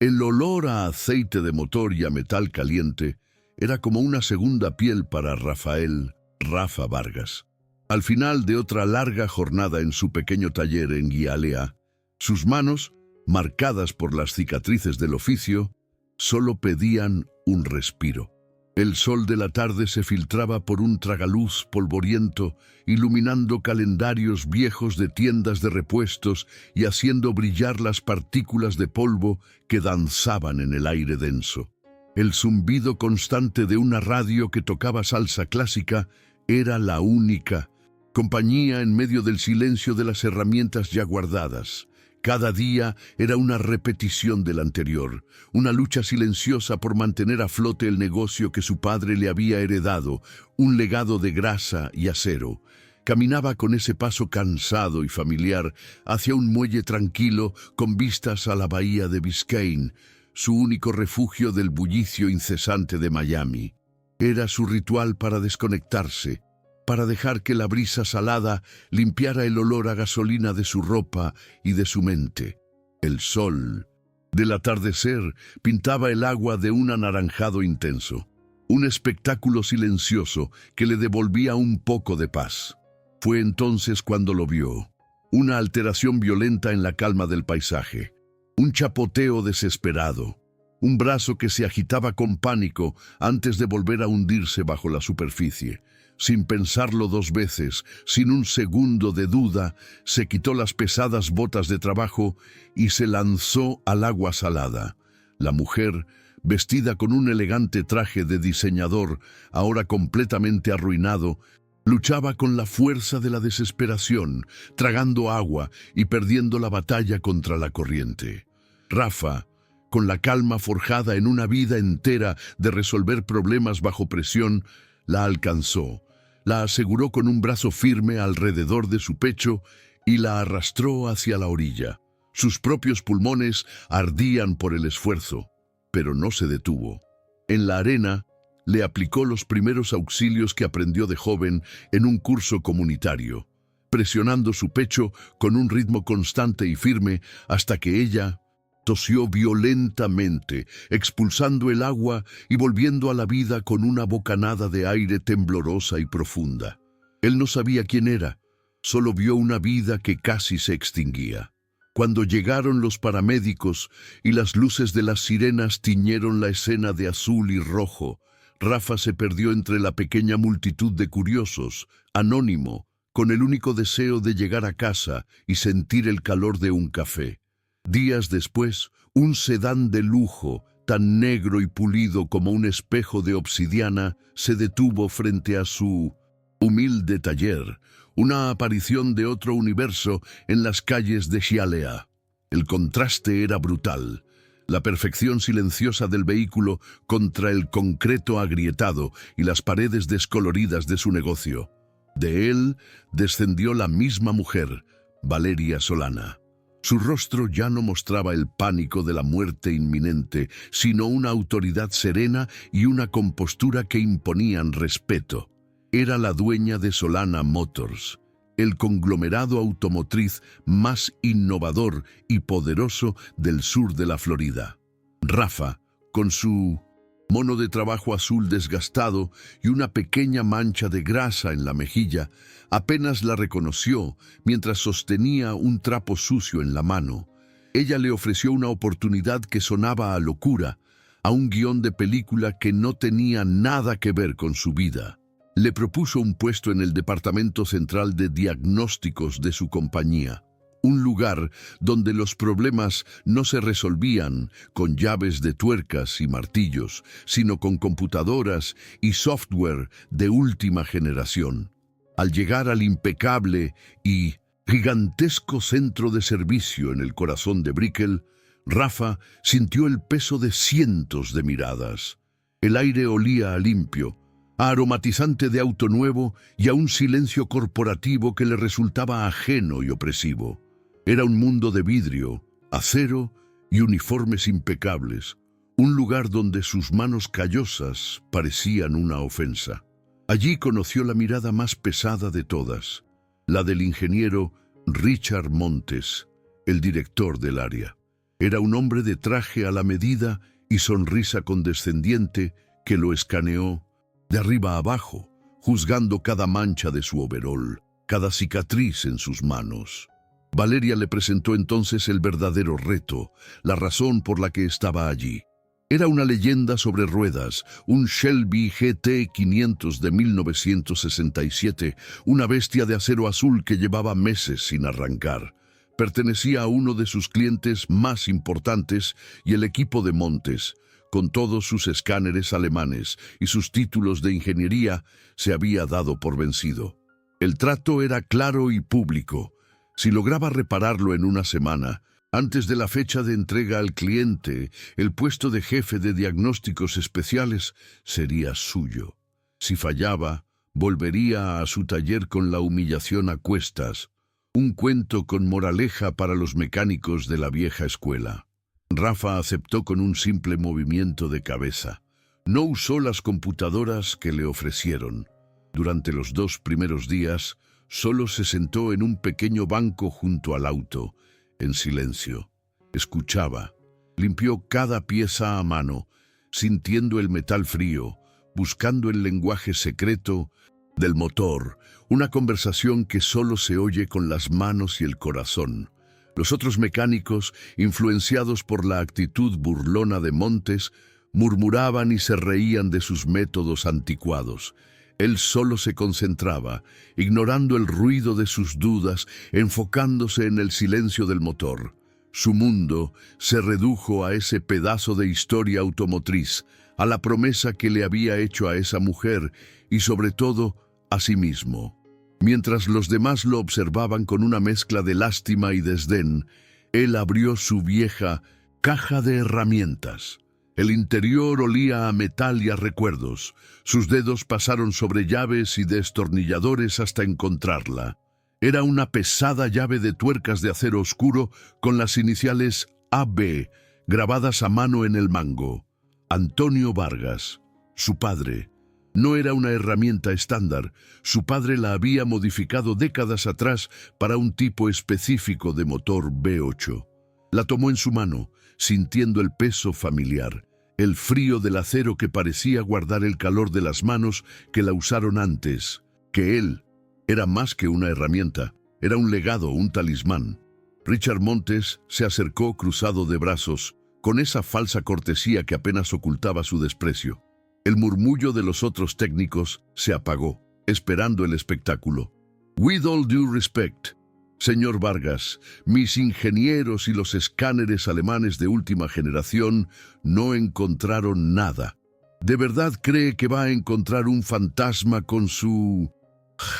El olor a aceite de motor y a metal caliente era como una segunda piel para Rafael Rafa Vargas. Al final de otra larga jornada en su pequeño taller en Hialeah, sus manos, marcadas por las cicatrices del oficio, solo pedían un respiro. El sol de la tarde se filtraba por un tragaluz polvoriento, iluminando calendarios viejos de tiendas de repuestos y haciendo brillar las partículas de polvo que danzaban en el aire denso. El zumbido constante de una radio que tocaba salsa clásica era la única compañía en medio del silencio de las herramientas ya guardadas. Cada día era una repetición del anterior, una lucha silenciosa por mantener a flote el negocio que su padre le había heredado, un legado de grasa y acero. Caminaba con ese paso cansado y familiar hacia un muelle tranquilo con vistas a la bahía de Biscayne, su único refugio del bullicio incesante de Miami. Era su ritual para desconectarse, para dejar que la brisa salada limpiara el olor a gasolina de su ropa y de su mente. El sol del atardecer pintaba el agua de un anaranjado intenso, un espectáculo silencioso que le devolvía un poco de paz. Fue entonces cuando lo vio, una alteración violenta en la calma del paisaje, un chapoteo desesperado, un brazo que se agitaba con pánico antes de volver a hundirse bajo la superficie. Sin pensarlo dos veces, sin un segundo de duda, se quitó las pesadas botas de trabajo y se lanzó al agua salada. La mujer, vestida con un elegante traje de diseñador, ahora completamente arruinado, luchaba con la fuerza de la desesperación, tragando agua y perdiendo la batalla contra la corriente. Rafa, con la calma forjada en una vida entera de resolver problemas bajo presión, la alcanzó, la aseguró con un brazo firme alrededor de su pecho y la arrastró hacia la orilla. Sus propios pulmones ardían por el esfuerzo, pero no se detuvo. En la arena, le aplicó los primeros auxilios que aprendió de joven en un curso comunitario, presionando su pecho con un ritmo constante y firme hasta que ella tosió violentamente, expulsando el agua y volviendo a la vida con una bocanada de aire temblorosa y profunda. Él no sabía quién era, solo vio una vida que casi se extinguía. Cuando llegaron los paramédicos y las luces de las sirenas tiñeron la escena de azul y rojo, Rafa se perdió entre la pequeña multitud de curiosos, anónimo, con el único deseo de llegar a casa y sentir el calor de un café. Días después, un sedán de lujo, tan negro y pulido como un espejo de obsidiana, se detuvo frente a su humilde taller, una aparición de otro universo en las calles de Hialeah. El contraste era brutal. La perfección silenciosa del vehículo contra el concreto agrietado y las paredes descoloridas de su negocio. De él descendió la misma mujer, Valeria Solana. Su rostro ya no mostraba el pánico de la muerte inminente, sino una autoridad serena y una compostura que imponían respeto. Era la dueña de Solana Motors, el conglomerado automotriz más innovador y poderoso del sur de la Florida. Rafa, con su mono de trabajo azul desgastado y una pequeña mancha de grasa en la mejilla, apenas la reconoció mientras sostenía un trapo sucio en la mano. Ella le ofreció una oportunidad que sonaba a locura, a un guión de película que no tenía nada que ver con su vida. Le propuso un puesto en el departamento central de diagnósticos de su compañía, un lugar donde los problemas no se resolvían con llaves de tuercas y martillos, sino con computadoras y software de última generación. Al llegar al impecable y gigantesco centro de servicio en el corazón de Brickell, Rafa sintió el peso de cientos de miradas. El aire olía a limpio, a aromatizante de auto nuevo y a un silencio corporativo que le resultaba ajeno y opresivo. Era un mundo de vidrio, acero y uniformes impecables, un lugar donde sus manos callosas parecían una ofensa. Allí conoció la mirada más pesada de todas, la del ingeniero Richard Montes, el director del área. Era un hombre de traje a la medida y sonrisa condescendiente que lo escaneó de arriba a abajo, juzgando cada mancha de su overol, cada cicatriz en sus manos. Valeria le presentó entonces el verdadero reto, la razón por la que estaba allí. Era una leyenda sobre ruedas, un Shelby GT 500 de 1967, una bestia de acero azul que llevaba meses sin arrancar. Pertenecía a uno de sus clientes más importantes y el equipo de Montes, con todos sus escáneres alemanes y sus títulos de ingeniería, se había dado por vencido. El trato era claro y público. Si lograba repararlo en una semana, antes de la fecha de entrega al cliente, el puesto de jefe de diagnósticos especiales sería suyo. Si fallaba, volvería a su taller con la humillación a cuestas, un cuento con moraleja para los mecánicos de la vieja escuela. Rafa aceptó con un simple movimiento de cabeza. No usó las computadoras que le ofrecieron. Durante los 2 primeros días, solo se sentó en un pequeño banco junto al auto, en silencio. Escuchaba. Limpió cada pieza a mano, sintiendo el metal frío, buscando el lenguaje secreto del motor, una conversación que solo se oye con las manos y el corazón. Los otros mecánicos, influenciados por la actitud burlona de Montes, murmuraban y se reían de sus métodos anticuados. Él solo se concentraba, ignorando el ruido de sus dudas, enfocándose en el silencio del motor. Su mundo se redujo a ese pedazo de historia automotriz, a la promesa que le había hecho a esa mujer y sobre todo a sí mismo. Mientras los demás lo observaban con una mezcla de lástima y desdén, él abrió su vieja caja de herramientas. El interior olía a metal y a recuerdos. Sus dedos pasaron sobre llaves y destornilladores hasta encontrarla. Era una pesada llave de tuercas de acero oscuro con las iniciales AB grabadas a mano en el mango. Antonio Vargas, su padre. No era una herramienta estándar. Su padre la había modificado décadas atrás para un tipo específico de motor V8. La tomó en su mano, sintiendo el peso familiar, el frío del acero que parecía guardar el calor de las manos que la usaron antes, que él era más que una herramienta, era un legado, un talismán. Richard Montes se acercó cruzado de brazos, con esa falsa cortesía que apenas ocultaba su desprecio. El murmullo de los otros técnicos se apagó, esperando el espectáculo. With all due respect, señor Vargas, mis ingenieros y los escáneres alemanes de última generación no encontraron nada. ¿De verdad cree que va a encontrar un fantasma con su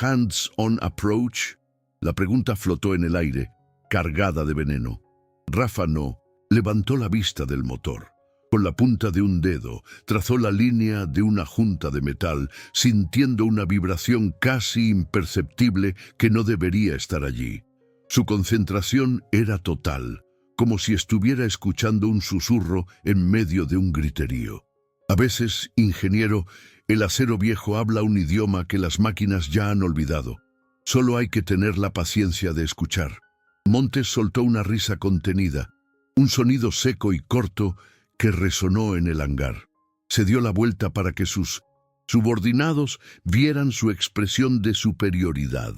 hands-on approach? La pregunta flotó en el aire, cargada de veneno. Rafa no levantó la vista del motor. Con la punta de un dedo, trazó la línea de una junta de metal, sintiendo una vibración casi imperceptible que no debería estar allí. Su concentración era total, como si estuviera escuchando un susurro en medio de un griterío. A veces, ingeniero, el acero viejo habla un idioma que las máquinas ya han olvidado. Solo hay que tener la paciencia de escuchar. Montes soltó una risa contenida, un sonido seco y corto que resonó en el hangar. Se dio la vuelta para que sus subordinados vieran su expresión de superioridad.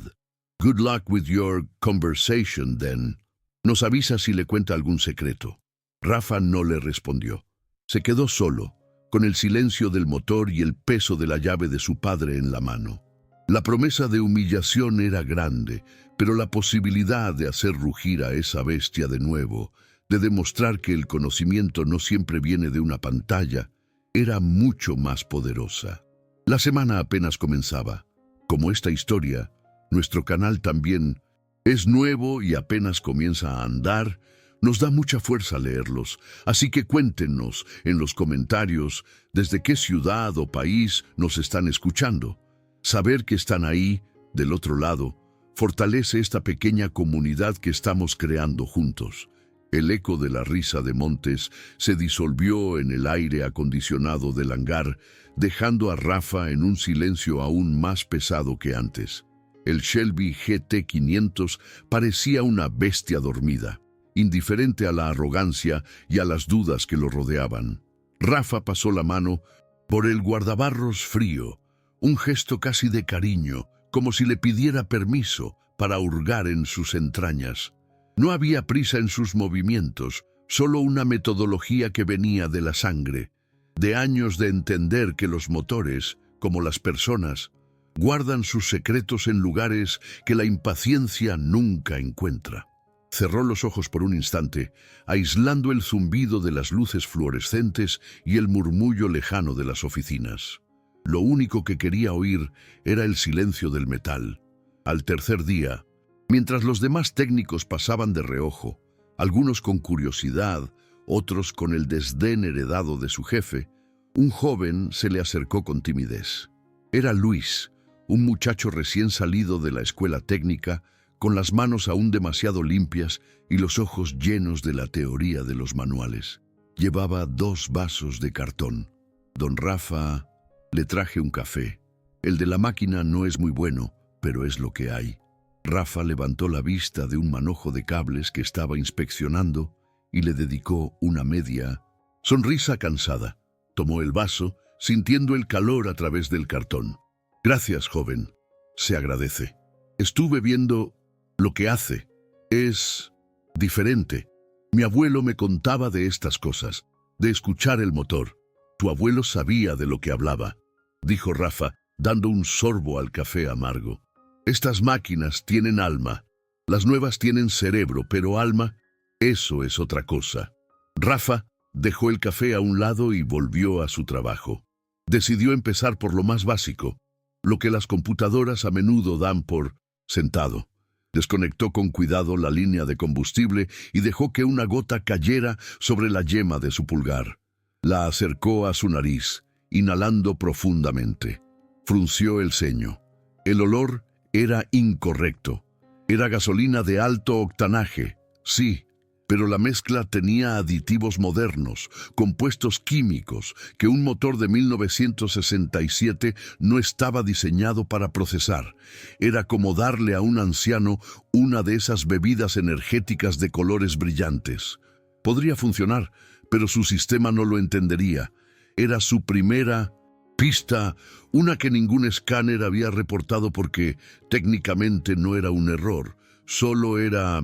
Good luck with your conversation, then. Nos avisa si le cuenta algún secreto. Rafa no le respondió. Se quedó solo, con el silencio del motor y el peso de la llave de su padre en la mano. La promesa de humillación era grande, pero la posibilidad de hacer rugir a esa bestia de nuevo, de demostrar que el conocimiento no siempre viene de una pantalla, era mucho más poderosa. La semana apenas comenzaba. Como esta historia, nuestro canal también es nuevo y apenas comienza a andar. Nos da mucha fuerza leerlos, así que cuéntenos en los comentarios desde qué ciudad o país nos están escuchando. Saber que están ahí, del otro lado, fortalece esta pequeña comunidad que estamos creando juntos. El eco de la risa de Montes se disolvió en el aire acondicionado del hangar, dejando a Rafa en un silencio aún más pesado que antes. El Shelby GT 500 parecía una bestia dormida. indiferente a la arrogancia y a las dudas que lo rodeaban. Rafa pasó la mano por el guardabarros frío, un gesto casi de cariño, como si le pidiera permiso para hurgar en sus entrañas. No había prisa en sus movimientos, solo una metodología que venía de la sangre, de años de entender que los motores, como las personas, guardan sus secretos en lugares que la impaciencia nunca encuentra. Cerró los ojos por un instante, aislando el zumbido de las luces fluorescentes y el murmullo lejano de las oficinas. Lo único que quería oír era el silencio del metal. Al tercer día, mientras los demás técnicos pasaban de reojo, algunos con curiosidad, otros con el desdén heredado de su jefe, un joven se le acercó con timidez. Era Luis, un muchacho recién salido de la escuela técnica, con las manos aún demasiado limpias y los ojos llenos de la teoría de los manuales. Llevaba 2 vasos de cartón. Don Rafa, le traje un café. El de la máquina no es muy bueno, pero es lo que hay. Rafa levantó la vista de un manojo de cables que estaba inspeccionando y le dedicó una media sonrisa cansada. Tomó el vaso, sintiendo el calor a través del cartón. Gracias, joven. Se agradece. Estuve viendo lo que hace. Es diferente. Mi abuelo me contaba de estas cosas, de escuchar el motor. Tu abuelo sabía de lo que hablaba, dijo Rafa, dando un sorbo al café amargo. Estas máquinas tienen alma. Las nuevas tienen cerebro, pero alma, eso es otra cosa. Rafa dejó el café a un lado y volvió a su trabajo. Decidió empezar por lo más básico, lo que las computadoras a menudo dan por sentado. Desconectó con cuidado la línea de combustible y dejó que una gota cayera sobre la yema de su pulgar. La acercó a su nariz, inhalando profundamente. Frunció el ceño. El olor era incorrecto. Era gasolina de alto octanaje, sí, pero la mezcla tenía aditivos modernos, compuestos químicos que un motor de 1967 no estaba diseñado para procesar. Era como darle a un anciano una de esas bebidas energéticas de colores brillantes. Podría funcionar, pero su sistema no lo entendería. Era su primera pista, una que ningún escáner había reportado porque técnicamente no era un error, solo era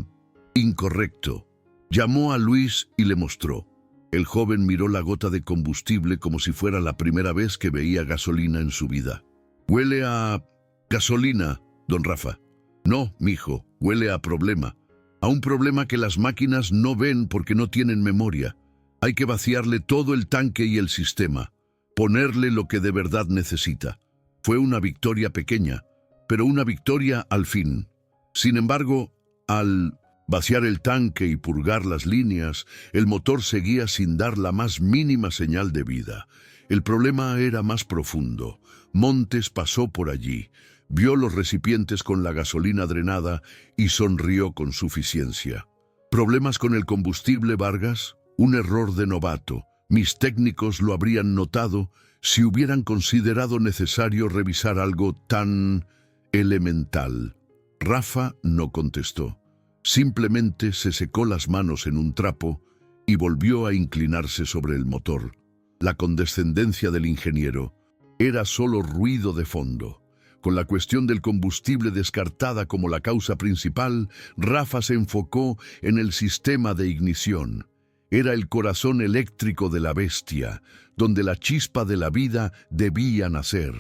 incorrecto. Llamó a Luis y le mostró. El joven miró la gota de combustible como si fuera la primera vez que veía gasolina en su vida. «Huele a gasolina, don Rafa». «No, mijo, huele a problema. A un problema que las máquinas no ven porque no tienen memoria. Hay que vaciarle todo el tanque y el sistema, ponerle lo que de verdad necesita». Fue una victoria pequeña, pero una victoria al fin. Sin embargo, al vaciar el tanque y purgar las líneas, el motor seguía sin dar la más mínima señal de vida. El problema era más profundo. Montes pasó por allí, vio los recipientes con la gasolina drenada y sonrió con suficiencia. ¿Problemas con el combustible, Vargas? Un error de novato. Mis técnicos lo habrían notado si hubieran considerado necesario revisar algo tan elemental. Rafa no contestó. Simplemente se secó las manos en un trapo y volvió a inclinarse sobre el motor. La condescendencia del ingeniero era solo ruido de fondo. Con la cuestión del combustible descartada como la causa principal, Rafa se enfocó en el sistema de ignición. Era el corazón eléctrico de la bestia, donde la chispa de la vida debía nacer.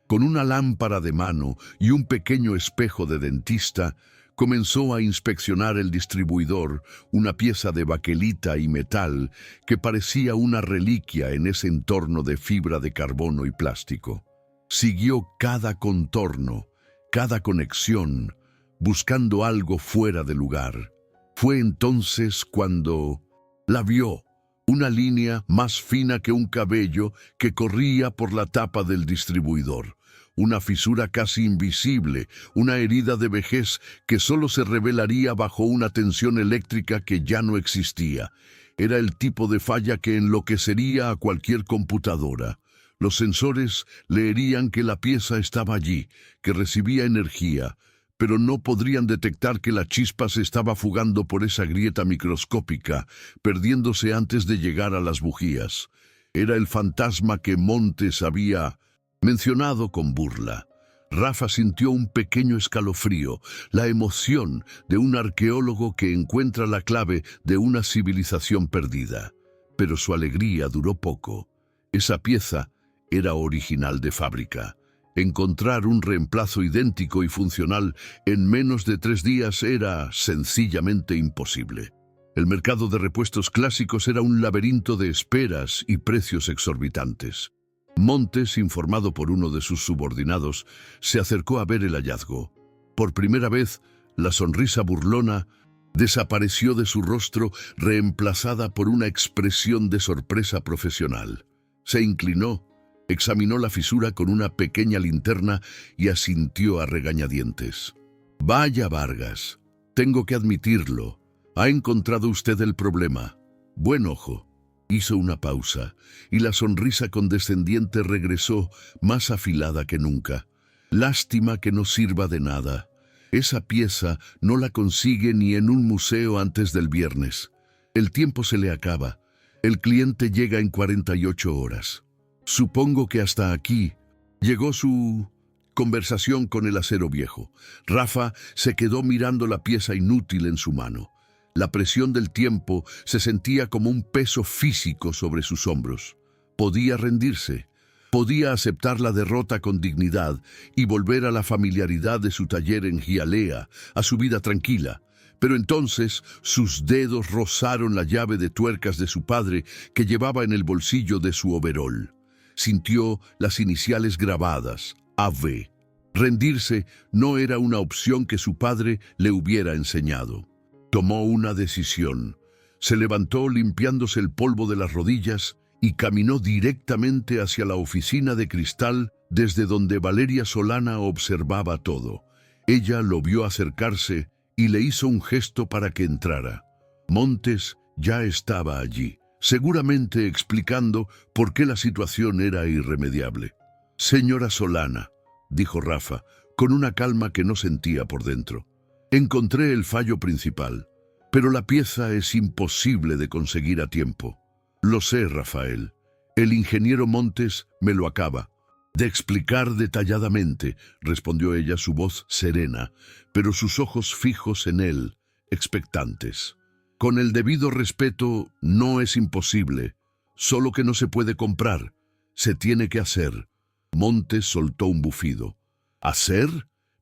Con una lámpara de mano y un pequeño espejo de dentista, comenzó a inspeccionar el distribuidor, una pieza de baquelita y metal que parecía una reliquia en ese entorno de fibra de carbono y plástico. Siguió cada contorno, cada conexión, buscando algo fuera de lugar. Fue entonces cuando la vio, una línea más fina que un cabello que corría por la tapa del distribuidor. Una fisura casi invisible, una herida de vejez que solo se revelaría bajo una tensión eléctrica que ya no existía. Era el tipo de falla que enloquecería a cualquier computadora. Los sensores leerían que la pieza estaba allí, que recibía energía, pero no podrían detectar que la chispa se estaba fugando por esa grieta microscópica, perdiéndose antes de llegar a las bujías. Era el fantasma que Montes había mencionado con burla. Rafa sintió un pequeño escalofrío, la emoción de un arqueólogo que encuentra la clave de una civilización perdida. Pero su alegría duró poco. Esa pieza era original de fábrica. Encontrar un reemplazo idéntico y funcional en menos de 3 días era sencillamente imposible. El mercado de repuestos clásicos era un laberinto de esperas y precios exorbitantes. Montes, informado por uno de sus subordinados, se acercó a ver el hallazgo. Por primera vez, la sonrisa burlona desapareció de su rostro, reemplazada por una expresión de sorpresa profesional. Se inclinó, examinó la fisura con una pequeña linterna y asintió a regañadientes. «Vaya, Vargas, tengo que admitirlo. Ha encontrado usted el problema. Buen ojo». Hizo una pausa, y la sonrisa condescendiente regresó, más afilada que nunca. «Lástima que no sirva de nada. Esa pieza no la consigue ni en un museo antes del viernes. El tiempo se le acaba. El cliente llega en 48 horas. Supongo que hasta aquí llegó su conversación con el acero viejo». Rafa se quedó mirando la pieza inútil en su mano. La presión del tiempo se sentía como un peso físico sobre sus hombros. Podía rendirse, podía aceptar la derrota con dignidad y volver a la familiaridad de su taller en Hialeah, a su vida tranquila. Pero entonces sus dedos rozaron la llave de tuercas de su padre que llevaba en el bolsillo de su overol. Sintió las iniciales grabadas, AB. Rendirse no era una opción que su padre le hubiera enseñado. Tomó una decisión. Se levantó limpiándose el polvo de las rodillas y caminó directamente hacia la oficina de cristal desde donde Valeria Solana observaba todo. Ella lo vio acercarse y le hizo un gesto para que entrara. Montes ya estaba allí, seguramente explicando por qué la situación era irremediable. «Señora Solana», dijo Rafa, con una calma que no sentía por dentro. «Encontré el fallo principal, pero la pieza es imposible de conseguir a tiempo». «Lo sé, Rafael. El ingeniero Montes me lo acaba de explicar detalladamente», respondió ella, su voz serena, pero sus ojos fijos en él, expectantes. «Con el debido respeto, no es imposible, solo que no se puede comprar, se tiene que hacer». Montes soltó un bufido. «¿Hacer?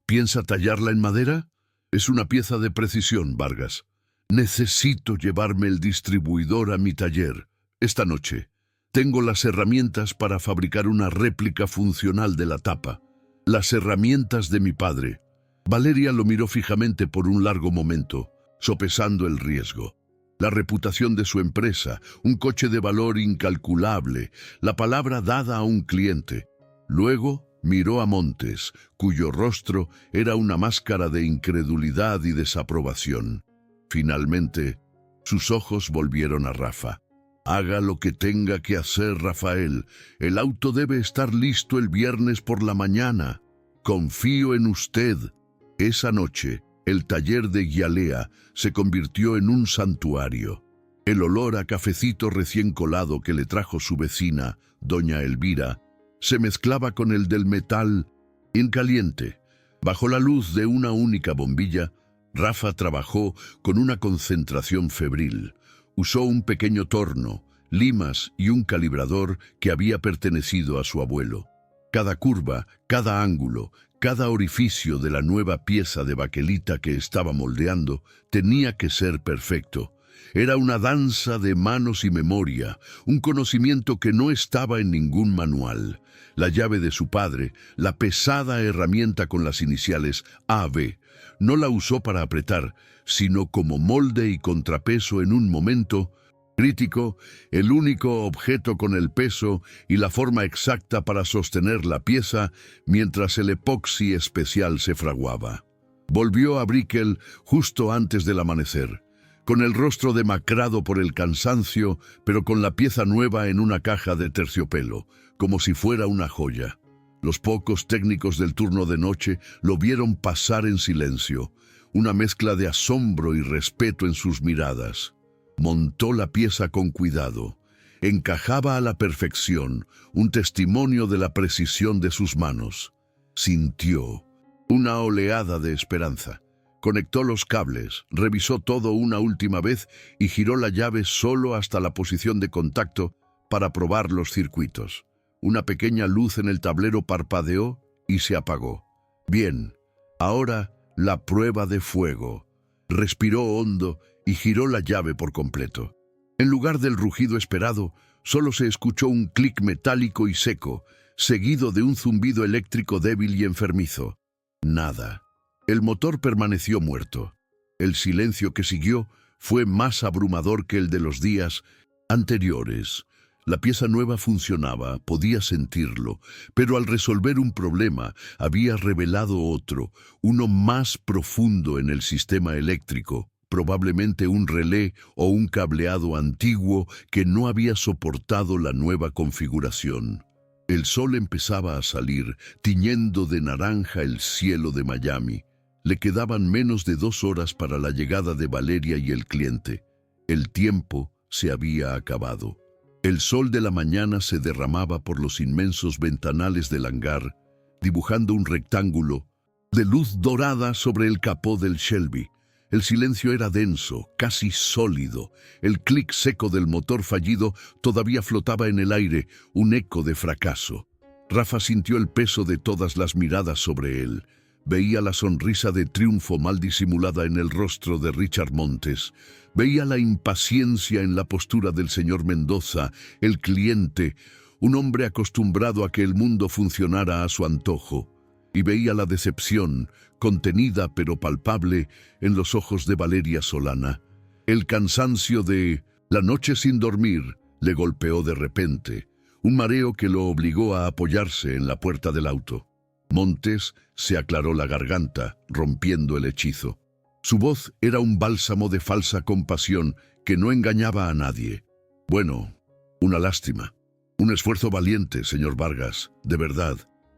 ¿Piensa tallarla en madera? Es una pieza de precisión, Vargas. Necesito llevarme el distribuidor a mi taller esta noche. Tengo las herramientas para fabricar una réplica funcional de la tapa. Las herramientas de mi padre». Valeria lo miró fijamente por un largo momento, sopesando el riesgo. La reputación de su empresa, un coche de valor incalculable, la palabra dada a un cliente. Luego miró a Montes, cuyo rostro era una máscara de incredulidad y desaprobación. Finalmente, sus ojos volvieron a Rafa. «Haga lo que tenga que hacer, Rafael. El auto debe estar listo el viernes por la mañana. Confío en usted». Esa noche, el taller de Hialeah se convirtió en un santuario. El olor a cafecito recién colado que le trajo su vecina, doña Elvira, se mezclaba con el del metal en caliente. Bajo la luz de una única bombilla, Rafa trabajó con una concentración febril. Usó un pequeño torno, limas y un calibrador que había pertenecido a su abuelo. Cada curva, cada ángulo, cada orificio de la nueva pieza de baquelita que estaba moldeando tenía que ser perfecto. Era una danza de manos y memoria, un conocimiento que no estaba en ningún manual. La llave de su padre, la pesada herramienta con las iniciales AB, no la usó para apretar, sino como molde y contrapeso en un momento crítico, el único objeto con el peso y la forma exacta para sostener la pieza mientras el epoxi especial se fraguaba. Volvió a Brickell justo antes del amanecer, con el rostro demacrado por el cansancio, pero con la pieza nueva en una caja de terciopelo, como si fuera una joya. Los pocos técnicos del turno de noche lo vieron pasar en silencio, una mezcla de asombro y respeto en sus miradas. Montó la pieza con cuidado. Encajaba a la perfección, un testimonio de la precisión de sus manos. Sintió una oleada de esperanza. Conectó los cables, revisó todo una última vez y giró la llave solo hasta la posición de contacto para probar los circuitos. Una pequeña luz en el tablero parpadeó y se apagó. Bien, ahora la prueba de fuego. Respiró hondo y giró la llave por completo. En lugar del rugido esperado, solo se escuchó un clic metálico y seco, seguido de un zumbido eléctrico débil y enfermizo. Nada. El motor permaneció muerto. El silencio que siguió fue más abrumador que el de los días anteriores. La pieza nueva funcionaba, podía sentirlo, pero al resolver un problema había revelado otro, uno más profundo en el sistema eléctrico, probablemente un relé o un cableado antiguo que no había soportado la nueva configuración. El sol empezaba a salir, tiñendo de naranja el cielo de Miami. Le quedaban menos de 2 horas para la llegada de Valeria y el cliente. El tiempo se había acabado. El sol de la mañana se derramaba por los inmensos ventanales del hangar, dibujando un rectángulo de luz dorada sobre el capó del Shelby. El silencio era denso, casi sólido. El clic seco del motor fallido todavía flotaba en el aire, un eco de fracaso. Rafa sintió el peso de todas las miradas sobre él. Veía la sonrisa de triunfo mal disimulada en el rostro de Richard Montes. Veía la impaciencia en la postura del señor Mendoza, el cliente, un hombre acostumbrado a que el mundo funcionara a su antojo. Y veía la decepción, contenida pero palpable, en los ojos de Valeria Solana. El cansancio de la noche sin dormir le golpeó de repente, un mareo que lo obligó a apoyarse en la puerta del auto. Montes se aclaró la garganta, rompiendo el hechizo. Su voz era un bálsamo de falsa compasión que no engañaba a nadie. Bueno, una lástima. Un esfuerzo valiente, señor Vargas, de verdad.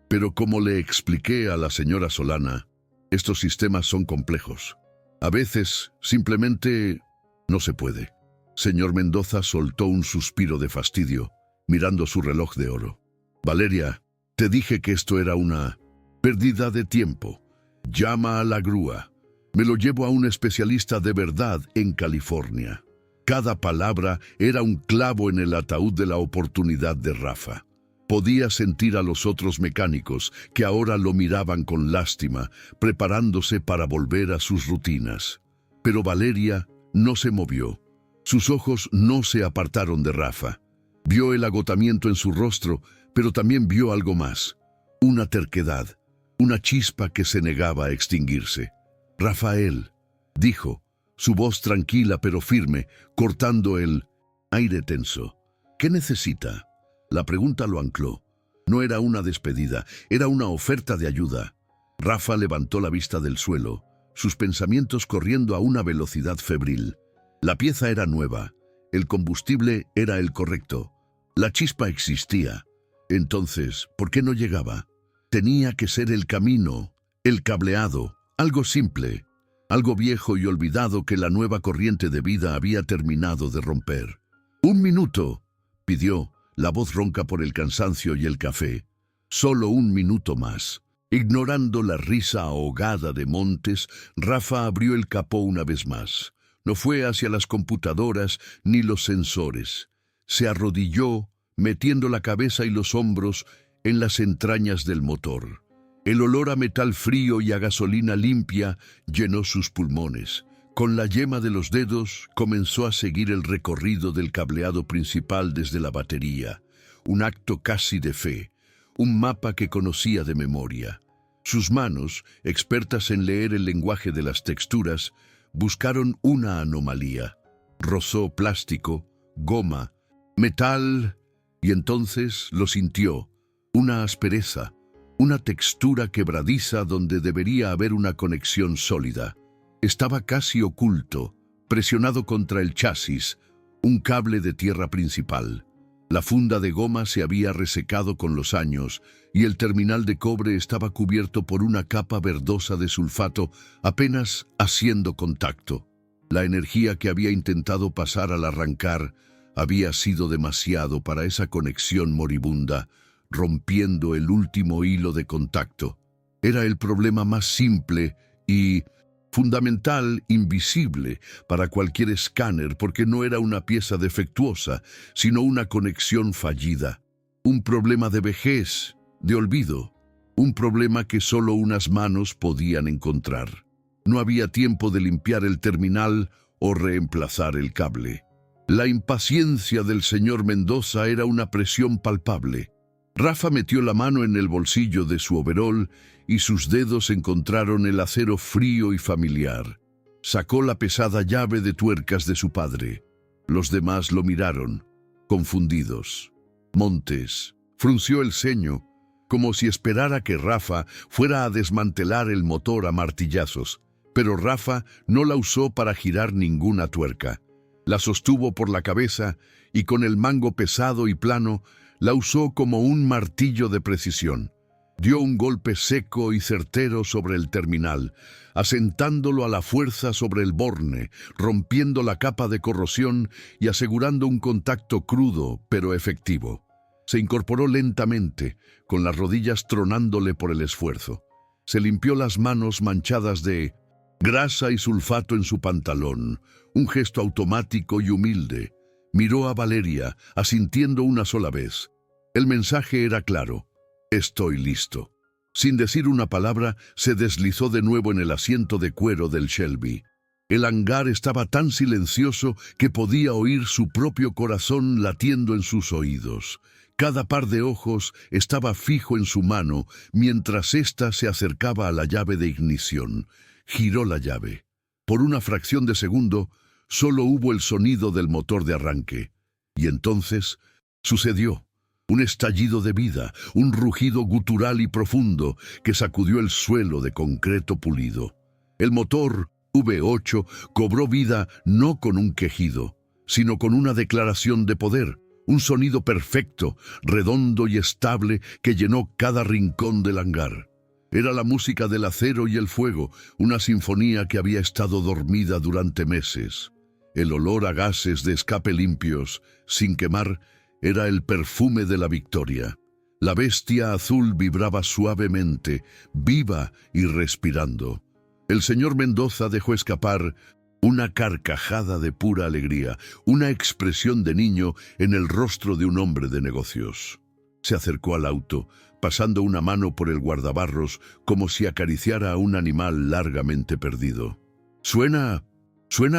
Pero como le expliqué a la señora Solana, estos sistemas son complejos. A veces, simplemente, no se puede. Señor Mendoza soltó un suspiro de fastidio, mirando su reloj de oro. Valeria, te dije que esto era una pérdida de tiempo. Llama a la grúa. Me lo llevo a un especialista de verdad en California. Cada palabra era un clavo en el ataúd de la oportunidad de Rafa. Podía sentir a los otros mecánicos que ahora lo miraban con lástima, preparándose para volver a sus rutinas. Pero Valeria no se movió. Sus ojos no se apartaron de Rafa. Vio el agotamiento en su rostro, pero también vio algo más. Una terquedad, una chispa que se negaba a extinguirse. Rafael, dijo, su voz tranquila pero firme, cortando el aire tenso. ¿Qué necesita? La pregunta lo ancló. No era una despedida, era una oferta de ayuda. Rafa levantó la vista del suelo, sus pensamientos corriendo a una velocidad febril. La pieza era nueva, el combustible era el correcto, la chispa existía. Entonces, ¿por qué no llegaba? Tenía que ser el camino, el cableado, algo simple, algo viejo y olvidado que la nueva corriente de vida había terminado de romper. «Un minuto», pidió, la voz ronca por el cansancio y el café. «Solo un minuto más». Ignorando la risa ahogada de Montes, Rafa abrió el capó una vez más. No fue hacia las computadoras ni los sensores. Se arrodilló, metiendo la cabeza y los hombros en las entrañas del motor. El olor a metal frío y a gasolina limpia llenó sus pulmones. Con la yema de los dedos comenzó a seguir el recorrido del cableado principal desde la batería. Un acto casi de fe, un mapa que conocía de memoria. Sus manos, expertas en leer el lenguaje de las texturas, buscaron una anomalía. Rozó plástico, goma, metal, y entonces lo sintió. Una aspereza, una textura quebradiza donde debería haber una conexión sólida. Estaba casi oculto, presionado contra el chasis, un cable de tierra principal. La funda de goma se había resecado con los años y el terminal de cobre estaba cubierto por una capa verdosa de sulfato apenas haciendo contacto. La energía que había intentado pasar al arrancar había sido demasiado para esa conexión moribunda, rompiendo el último hilo de contacto. Era el problema más simple y fundamental, invisible para cualquier escáner, porque no era una pieza defectuosa, sino una conexión fallida. Un problema de vejez, de olvido, un problema que solo unas manos podían encontrar. No había tiempo de limpiar el terminal o reemplazar el cable. La impaciencia del señor Mendoza era una presión palpable. Rafa metió la mano en el bolsillo de su overol y sus dedos encontraron el acero frío y familiar. Sacó la pesada llave de tuercas de su padre. Los demás lo miraron, confundidos. Montes frunció el ceño, como si esperara que Rafa fuera a desmantelar el motor a martillazos, pero Rafa no la usó para girar ninguna tuerca. La sostuvo por la cabeza y con el mango pesado y plano la usó como un martillo de precisión. Dio un golpe seco y certero sobre el terminal, asentándolo a la fuerza sobre el borne, rompiendo la capa de corrosión y asegurando un contacto crudo pero efectivo. Se incorporó lentamente, con las rodillas tronándole por el esfuerzo. Se limpió las manos manchadas de grasa y sulfato en su pantalón, un gesto automático y humilde. Miró a Valeria, asintiendo una sola vez. El mensaje era claro: estoy listo. Sin decir una palabra, se deslizó de nuevo en el asiento de cuero del Shelby. El hangar estaba tan silencioso que podía oír su propio corazón latiendo en sus oídos. Cada par de ojos estaba fijo en su mano mientras ésta se acercaba a la llave de ignición. Giró la llave. Por una fracción de segundo, solo hubo el sonido del motor de arranque. Y entonces sucedió. Un estallido de vida, un rugido gutural y profundo que sacudió el suelo de concreto pulido. El motor V8 cobró vida no con un quejido, sino con una declaración de poder, un sonido perfecto, redondo y estable que llenó cada rincón del hangar. Era la música del acero y el fuego, una sinfonía que había estado dormida durante meses. El olor a gases de escape limpios, sin quemar, era el perfume de la victoria. La bestia azul vibraba suavemente, viva y respirando. El señor Mendoza dejó escapar una carcajada de pura alegría, una expresión de niño en el rostro de un hombre de negocios. Se acercó al auto, pasando una mano por el guardabarros como si acariciara a un animal largamente perdido. Suena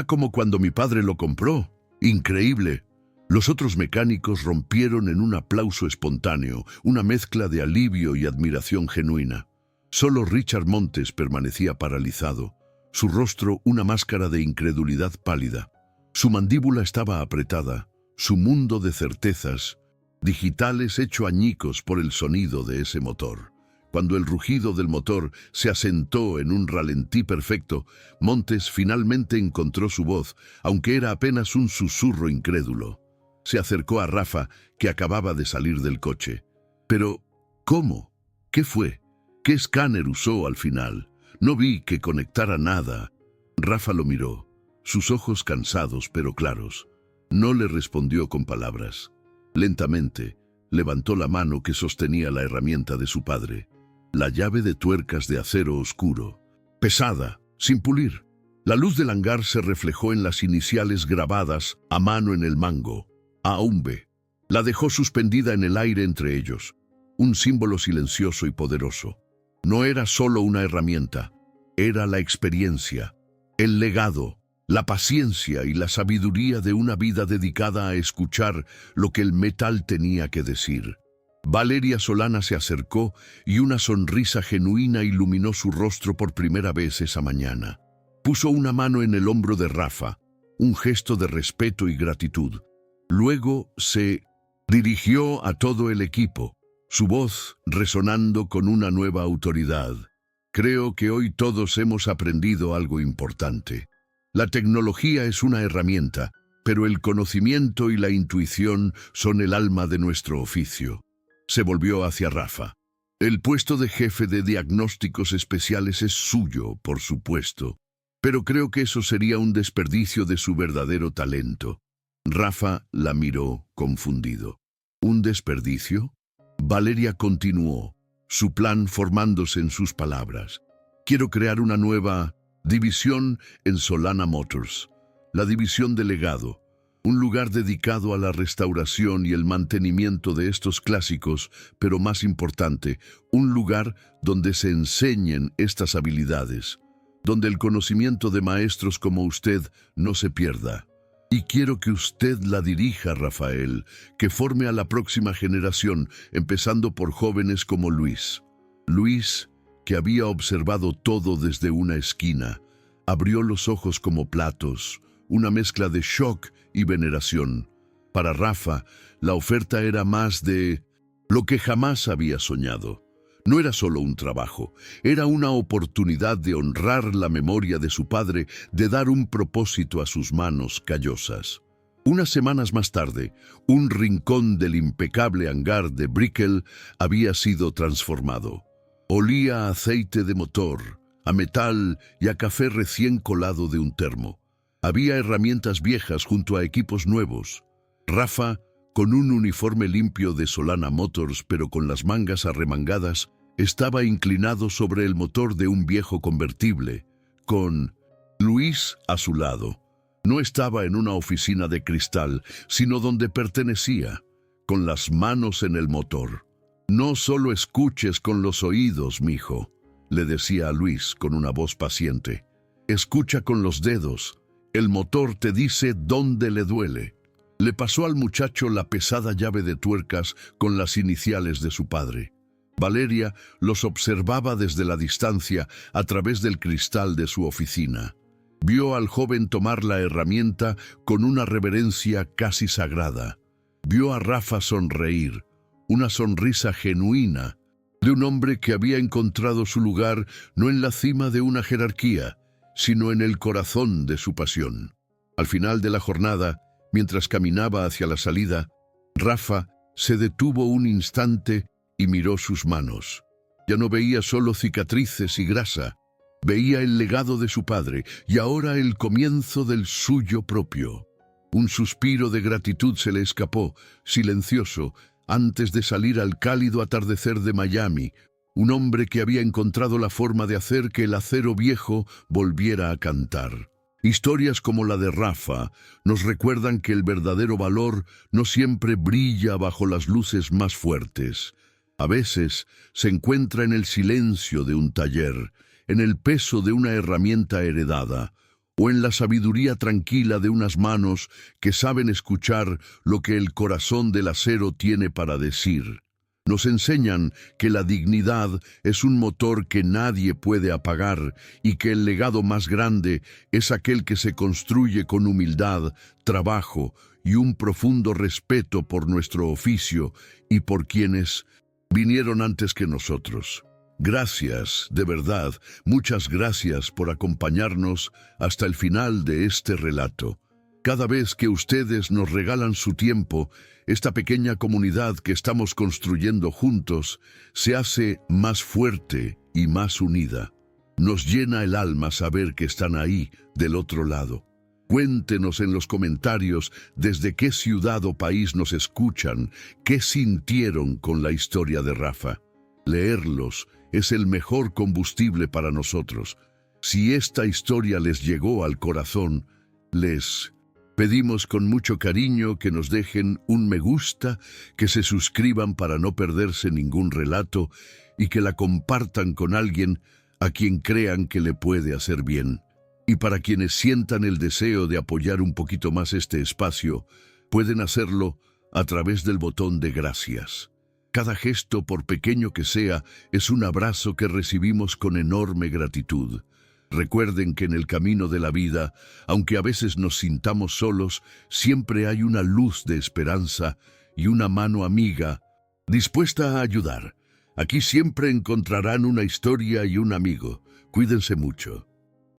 como cuando mi padre lo compró. Increíble. Los otros mecánicos rompieron en un aplauso espontáneo, una mezcla de alivio y admiración genuina. Solo Richard Montes permanecía paralizado, su rostro una máscara de incredulidad pálida. Su mandíbula estaba apretada, su mundo de certezas digitales hecho añicos por el sonido de ese motor. Cuando el rugido del motor se asentó en un ralentí perfecto, Montes finalmente encontró su voz, aunque era apenas un susurro incrédulo. Se acercó a Rafa, que acababa de salir del coche. Pero, ¿cómo? ¿Qué fue? ¿Qué escáner usó al final? No vi que conectara nada. Rafa lo miró, sus ojos cansados pero claros. No le respondió con palabras. Lentamente, levantó la mano que sostenía la herramienta de su padre, la llave de tuercas de acero oscuro, pesada, sin pulir. La luz del hangar se reflejó en las iniciales grabadas a mano en el mango, AUMBE. La dejó suspendida en el aire entre ellos, un símbolo silencioso y poderoso. No era solo una herramienta, era la experiencia, el legado, la paciencia y la sabiduría de una vida dedicada a escuchar lo que el metal tenía que decir. Valeria Solana se acercó y una sonrisa genuina iluminó su rostro por primera vez esa mañana. Puso una mano en el hombro de Rafa, un gesto de respeto y gratitud. Luego se dirigió a todo el equipo, su voz resonando con una nueva autoridad. Creo que hoy todos hemos aprendido algo importante. La tecnología es una herramienta, pero el conocimiento y la intuición son el alma de nuestro oficio. Se volvió hacia Rafa. El puesto de jefe de diagnósticos especiales es suyo, por supuesto, pero creo que eso sería un desperdicio de su verdadero talento. Rafa la miró confundido. ¿Un desperdicio? Valeria continuó, su plan formándose en sus palabras. Quiero crear una nueva división en Solana Motors, la división de legado, un lugar dedicado a la restauración y el mantenimiento de estos clásicos, pero más importante, un lugar donde se enseñen estas habilidades, donde el conocimiento de maestros como usted no se pierda. Y quiero que usted la dirija, Rafael, que forme a la próxima generación, empezando por jóvenes como Luis. Luis, que había observado todo desde una esquina, abrió los ojos como platos, una mezcla de shock y veneración. Para Rafa, la oferta era más de lo que jamás había soñado. No era solo un trabajo, era una oportunidad de honrar la memoria de su padre, de dar un propósito a sus manos callosas. Unas semanas más tarde, un rincón del impecable hangar de Brickell había sido transformado. Olía a aceite de motor, a metal y a café recién colado de un termo. Había herramientas viejas junto a equipos nuevos. Rafa, con un uniforme limpio de Solana Motors pero con las mangas arremangadas, estaba inclinado sobre el motor de un viejo convertible, con Luis a su lado. No estaba en una oficina de cristal, sino donde pertenecía, con las manos en el motor. «No solo escuches con los oídos, mijo», le decía a Luis con una voz paciente. «Escucha con los dedos. El motor te dice dónde le duele». Le pasó al muchacho la pesada llave de tuercas con las iniciales de su padre. Valeria los observaba desde la distancia a través del cristal de su oficina. Vio al joven tomar la herramienta con una reverencia casi sagrada. Vio a Rafa sonreír, una sonrisa genuina, de un hombre que había encontrado su lugar no en la cima de una jerarquía, sino en el corazón de su pasión. Al final de la jornada, mientras caminaba hacia la salida, Rafa se detuvo un instante y miró sus manos. Ya no veía solo cicatrices y grasa, veía el legado de su padre y ahora el comienzo del suyo propio. Un suspiro de gratitud se le escapó, silencioso, antes de salir al cálido atardecer de Miami, un hombre que había encontrado la forma de hacer que el acero viejo volviera a cantar. Historias como la de Rafa nos recuerdan que el verdadero valor no siempre brilla bajo las luces más fuertes. A veces se encuentra en el silencio de un taller, en el peso de una herramienta heredada, o en la sabiduría tranquila de unas manos que saben escuchar lo que el corazón del acero tiene para decir. Nos enseñan que la dignidad es un motor que nadie puede apagar y que el legado más grande es aquel que se construye con humildad, trabajo y un profundo respeto por nuestro oficio y por quienes vinieron antes que nosotros. Gracias, de verdad, muchas gracias por acompañarnos hasta el final de este relato. Cada vez que ustedes nos regalan su tiempo, esta pequeña comunidad que estamos construyendo juntos se hace más fuerte y más unida. Nos llena el alma saber que están ahí, del otro lado. Cuéntenos en los comentarios desde qué ciudad o país nos escuchan, qué sintieron con la historia de Rafa. Leerlos es el mejor combustible para nosotros. Si esta historia les llegó al corazón, les pedimos con mucho cariño que nos dejen un me gusta, que se suscriban para no perderse ningún relato y que la compartan con alguien a quien crean que le puede hacer bien. Y para quienes sientan el deseo de apoyar un poquito más este espacio, pueden hacerlo a través del botón de gracias. Cada gesto, por pequeño que sea, es un abrazo que recibimos con enorme gratitud. Recuerden que en el camino de la vida, aunque a veces nos sintamos solos, siempre hay una luz de esperanza y una mano amiga dispuesta a ayudar. Aquí siempre encontrarán una historia y un amigo. Cuídense mucho.